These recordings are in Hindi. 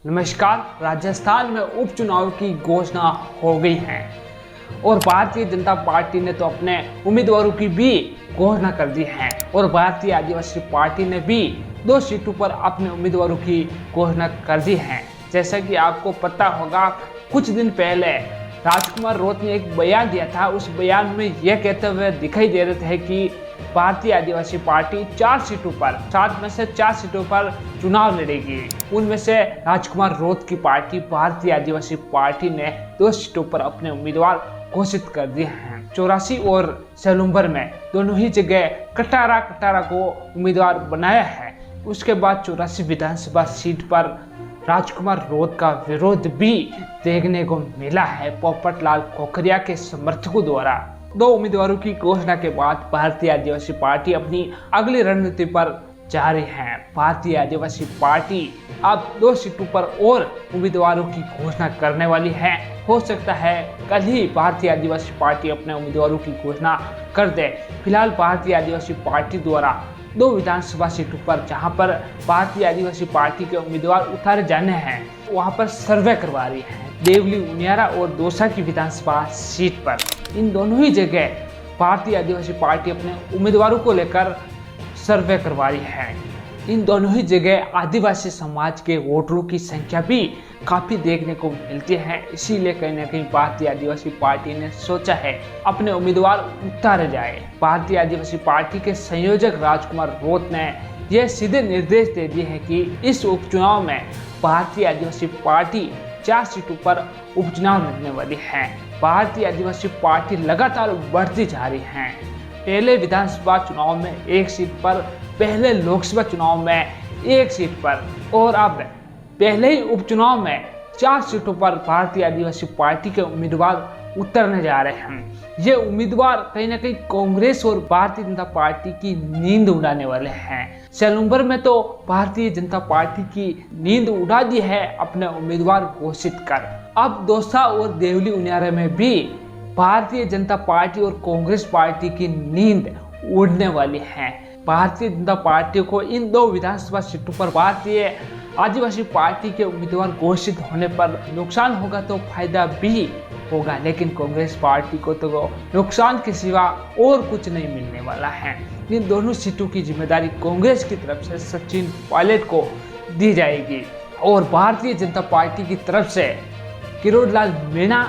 नमस्कार। राजस्थान में उपचुनाव की घोषणा हो गई है और भारतीय जनता पार्टी ने तो अपने उम्मीदवारों की भी घोषणा कर दी है और भारतीय आदिवासी पार्टी ने भी 2 सीटों पर अपने उम्मीदवारों की घोषणा कर दी है। जैसा कि आपको पता होगा, कुछ दिन पहले राजकुमार रोत ने एक बयान दिया था। उस बयान में यह कहते हुए दिखाई दे रहे थे कि भारतीय आदिवासी पार्टी 4 सीटों पर 7 में से 4 सीटों पर चुनाव लड़ेगी। उनमें से राजकुमार रोत की पार्टी भारतीय आदिवासी पार्टी ने 2 सीटों पर अपने उम्मीदवार घोषित कर दिए हैं। 84 और सेलुम्बर में दोनों ही जगह कटारा को उम्मीदवार बनाया है। उसके बाद 84 विधानसभा सीट पर राजकुमार रोत का विरोध भी देखने को मिला है पोपटलाल खोखरिया के समर्थकों द्वारा। 2 उम्मीदवारों की घोषणा के बाद भारतीय आदिवासी पार्टी अपनी अगली रणनीति पर जा रही है। भारतीय आदिवासी पार्टी अब 2 सीटों पर और उम्मीदवारों की घोषणा करने वाली है। हो सकता है कल ही भारतीय आदिवासी पार्टी अपने उम्मीदवारों की घोषणा कर दे। फिलहाल भारतीय आदिवासी पार्टी द्वारा 2 विधानसभा सीटों पर, जहां पर भारतीय आदिवासी पार्टी के उम्मीदवार उतारे जाने हैं, वहां पर सर्वे करवा रही है। देवली, उनियारा और दौसा की विधानसभा सीट पर इन दोनों ही जगह भारतीय आदिवासी पार्टी अपने उम्मीदवारों को लेकर सर्वे करवा रही है। इन दोनों ही जगह आदिवासी समाज के वोटरों की संख्या भी काफी देखने को मिलती है। इसीलिए कहीं ना कहीं भारतीय आदिवासी पार्टी ने सोचा है अपने उम्मीदवार उतारे जाए। भारतीय आदिवासी पार्टी के संयोजक राजकुमार रोत ने यह सीधे निर्देश दे दिए हैं कि इस उपचुनाव में भारतीय आदिवासी पार्टी 4 सीटों पर उपचुनाव लड़ने वाली है। भारतीय आदिवासी पार्टी लगातार बढ़ती जा रही है। पहले विधानसभा चुनाव में 1 सीट पर, पहले लोकसभा चुनाव में 1 सीट पर और अब पहले ही उपचुनाव में 4 सीटों पर भारतीय आदिवासी पार्टी के उम्मीदवार उतरने जा रहे हैं। ये उम्मीदवार कहीं ना कहीं कांग्रेस और भारतीय जनता पार्टी की नींद उड़ाने वाले हैं। सेलुम्बर में तो भारतीय जनता पार्टी की नींद उड़ा दी है अपने उम्मीदवार घोषित कर। अब दौसा और देवली, उनियारा में भी भारतीय जनता पार्टी और कांग्रेस पार्टी की नींद उड़ने वाली है। भारतीय जनता पार्टी को इन 2 विधानसभा सीटों पर भारतीय आदिवासी पार्टी के उम्मीदवार घोषित होने पर नुकसान होगा तो फायदा भी होगा, लेकिन कांग्रेस पार्टी को तो नुकसान के सिवा और कुछ नहीं मिलने वाला है। इन दोनों सीटों की जिम्मेदारी कांग्रेस की तरफ से सचिन पायलट को दी जाएगी और भारतीय जनता पार्टी की तरफ से किरोड़लाल मीणा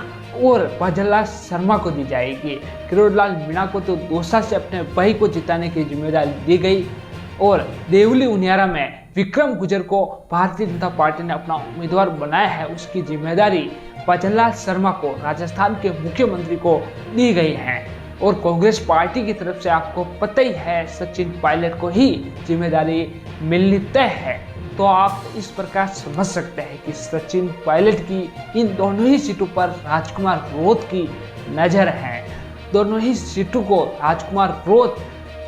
और भजनलाल शर्मा को दी जाएगी। किरोड़लाल मीणा को तो दौसा से अपने भाई को जिताने की जिम्मेदारी दी गई और देवली, उनियारा में विक्रम गुजर को भारतीय जनता पार्टी ने अपना उम्मीदवार बनाया है। उसकी जिम्मेदारी भजनलाल शर्मा को, राजस्थान के मुख्यमंत्री को दी गई है और कांग्रेस पार्टी की तरफ से आपको पता ही है सचिन पायलट को ही जिम्मेदारी मिलनी तय है। तो आप इस प्रकार समझ सकते हैं कि सचिन पायलट की इन दोनों ही सीटों पर राजकुमार रोत की नज़र है। दोनों ही सीटों को राजकुमार रोत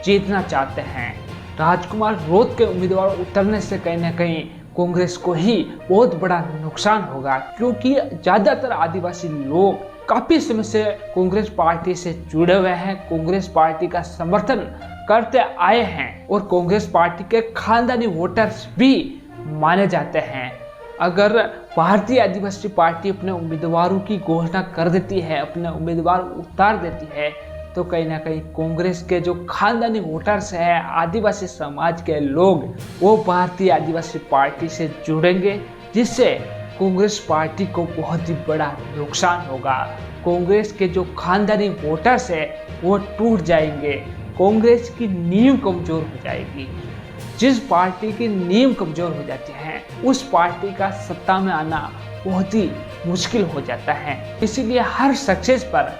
जीतना चाहते हैं। राजकुमार रोत के उम्मीदवार उतरने से कहीं ना कहीं कांग्रेस को ही बहुत बड़ा नुकसान होगा, क्योंकि ज़्यादातर आदिवासी लोग काफ़ी समय से कांग्रेस पार्टी से जुड़े हुए हैं, कांग्रेस पार्टी का समर्थन करते आए हैं और कांग्रेस पार्टी के खानदानी वोटर्स भी माने जाते हैं। अगर भारतीय आदिवासी पार्टी अपने उम्मीदवारों की घोषणा कर देती है, अपने उम्मीदवार उतार देती है, तो कहीं ना कहीं कांग्रेस के जो खानदानी वोटर्स हैं, आदिवासी समाज के लोग, वो भारतीय आदिवासी पार्टी से जुड़ेंगे, जिससे कांग्रेस पार्टी को बहुत ही बड़ा नुकसान होगा। कांग्रेस के जो खानदानी वोटर्स हैं वो टूट जाएंगे, कांग्रेस की नींव कमजोर हो जाएगी। जिस पार्टी की नींव कमजोर हो जाती है उस पार्टी का सत्ता में आना बहुत ही मुश्किल हो जाता है। इसीलिए हर सक्सेस पर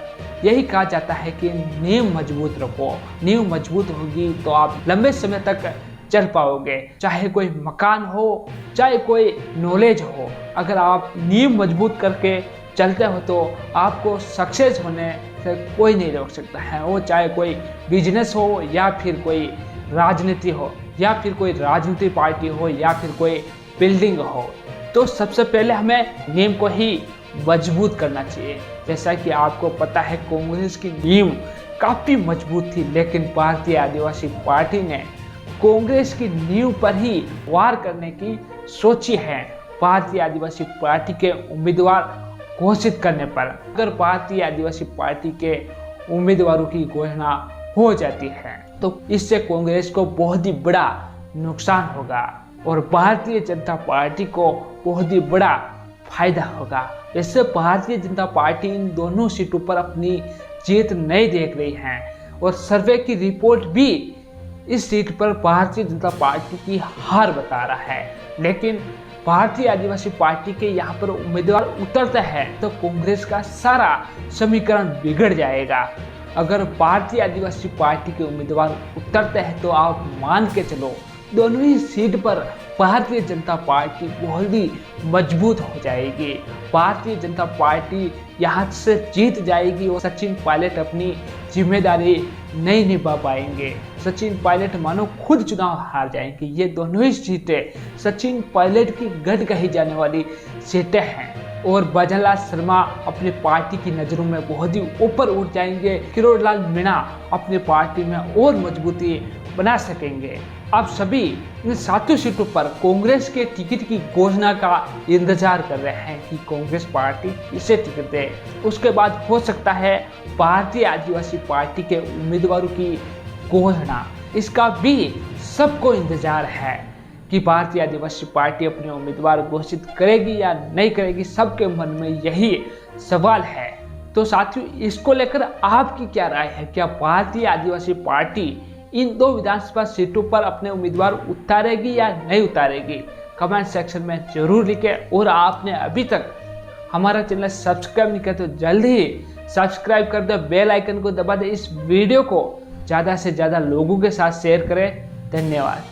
यही कहा जाता है कि नींव मजबूत रखो। नींव मजबूत होगी तो आप लंबे समय तक चल पाओगे, चाहे कोई मकान हो, चाहे कोई नॉलेज हो। अगर आप नींव मजबूत करके चलते हो तो आपको सक्सेस होने से कोई नहीं रोक सकता है। वो चाहे कोई बिजनेस हो या फिर कोई राजनीति हो या फिर कोई राजनीतिक पार्टी हो या फिर कोई बिल्डिंग हो। तो सबसे पहले हमें नींव को ही मजबूत करना चाहिए। जैसा कि आपको पता है कांग्रेस की नींव काफ़ी मजबूत थी, लेकिन भारतीय आदिवासी पार्टी ने कांग्रेस की नींव पर ही वार करने की सोची है भारतीय आदिवासी पार्टी के उम्मीदवार घोषित करने पर अगर भारतीय आदिवासी पार्टी के उम्मीदवारों की घोषणा हो जाती है तो इससे कांग्रेस को बहुत ही बड़ा नुकसान होगा और भारतीय जनता पार्टी को बहुत ही बड़ा फायदा होगा। इससे भारतीय जनता पार्टी इन दोनों सीटों पर अपनी जीत नहीं देख रही है और सर्वे की रिपोर्ट भी इस सीट पर भारतीय जनता पार्टी की हार बता रहा है। लेकिन भारतीय आदिवासी पार्टी के यहाँ पर उम्मीदवार उतरता है तो कांग्रेस का सारा समीकरण बिगड़ जाएगा। अगर भारतीय आदिवासी पार्टी के उम्मीदवार उतरते हैं तो आप मान के चलो दोनों ही सीट पर भारतीय जनता पार्टी बहुत ही मजबूत हो जाएगी। भारतीय जनता पार्टी यहाँ से जीत जाएगी और सचिन पायलट अपनी जिम्मेदारी नहीं निभा पाएंगे। सचिन पायलट मानो खुद चुनाव हार जाएंगे। ये दोनों ही सीटें सचिन पायलट की गढ़ कही जाने वाली सीटें हैं और भजनलाल शर्मा अपनी पार्टी की नज़रों में बहुत ही ऊपर उठ जाएंगे। किरोड़लाल मीणा अपनी पार्टी में और मजबूती बना सकेंगे। अब सभी इन 7 सीटों पर कांग्रेस के टिकट की घोषणा का इंतजार कर रहे हैं कि कांग्रेस पार्टी इसे टिकट दे। उसके बाद हो सकता है भारतीय आदिवासी पार्टी के उम्मीदवारों की घोषणा। इसका भी सबको इंतजार है कि भारतीय आदिवासी पार्टी अपने उम्मीदवार घोषित करेगी या नहीं करेगी। सबके मन में यही सवाल है। तो साथियों, इसको लेकर आपकी क्या राय है? क्या भारतीय आदिवासी पार्टी इन 2 विधानसभा सीटों पर अपने उम्मीदवार उतारेगी या नहीं उतारेगी? कमेंट सेक्शन में जरूर लिखें। और आपने अभी तक हमारा चैनल सब्सक्राइब नहीं किया तो जल्दी ही सब्सक्राइब कर दो, बेल आइकन को दबा दे। इस वीडियो को ज़्यादा से ज़्यादा लोगों के साथ शेयर करें। धन्यवाद।